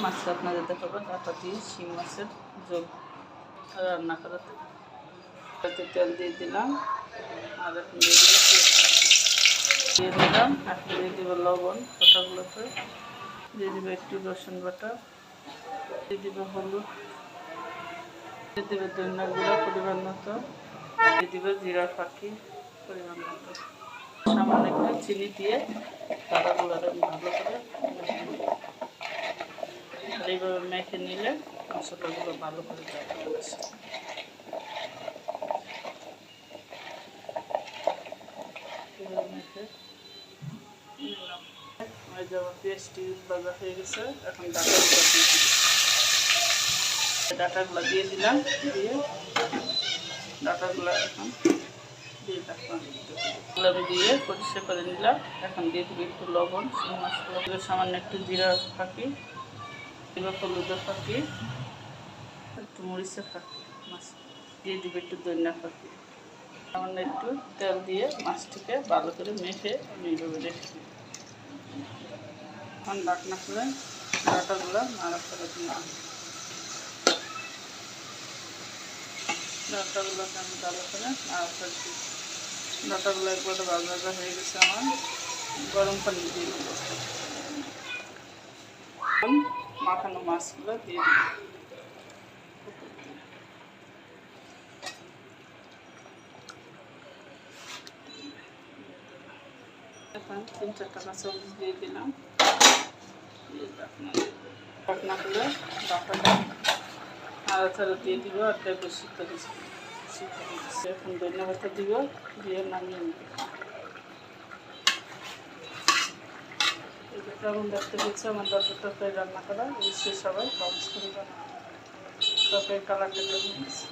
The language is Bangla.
আজকে আপনাদের দেখাবো ডাটা দিয়ে শিং মাছের ঝোল রান্না করাতে। তেল দিয়ে দিলাম আর এখন দিয়ে দিলাম এখন দিয়ে দিব লবণ বাটাগুলোতে, দিয়ে দিব একটু রসুন বাটা, দিয়ে দিব হলুদ, দিয়ে দিব ধনিয়া গুঁড়া পরিমাণ মতো, দিয়ে দিব জিরা ফাঁকি পরিমাণ মতো, সামান্য একটু চিনি দিয়ে বাটাগুলোতে ভালো করে এইভাবে মেখে নিলে মশলাগুলো ভালো করে যাবে। মেখে নিলাম, পেঁয়াজটি ভাজা হয়ে গেছে। এখন ডাটাগুলো দিয়ে দিলাম, দিয়ে ডাটাগুলো এখন দিয়ে আমি দিয়ে পরিষ্কার করে নিলাম। এখন দিয়ে দিবি একটু লবণ, শিং মাছগুলো সামান্য একটু জিরা ফাঁকি, হলুদের ফাঁকি, একটু মরিচের ফাঁকি, মাছ দিয়ে দিবে একটু ধনিয়া ফাঁকি, সামান্য একটু তেল দিয়ে মাছটিকে ভালো করে মেখে আমি এইভাবে রেখে দিই। এখন ঢাকনা করে ডাটাগুলো নাড়াচাড়া দিলাম। ডাটাগুলোকে আমি ভালো করে নাড়াচাড়া দিই। ডাটাগুলো একবারে ভাজা হয়ে গেছে। আমার গরম পানি দিয়ে দেবো, মাখানো মাছগুলো দিয়ে দিই। এখন 3-4টা কাঁচামরিচ দিয়ে দিলাম, ঢাকনা খুলে ডাটাটা নাড়াচাড়া দিয়ে দিব। আর একটু সিদ্ধ দিচ্ছি, এখন ধনিয়া পাতা দিব, দিয়ে নামিয়ে নিব। কেমন দেখতে পেয়েছে আমার তরকারি রান্না করা, অবশ্যই সবাই কমেন্টস করে জানাবেন তরকারি কালারটা কেমন হয়েছে।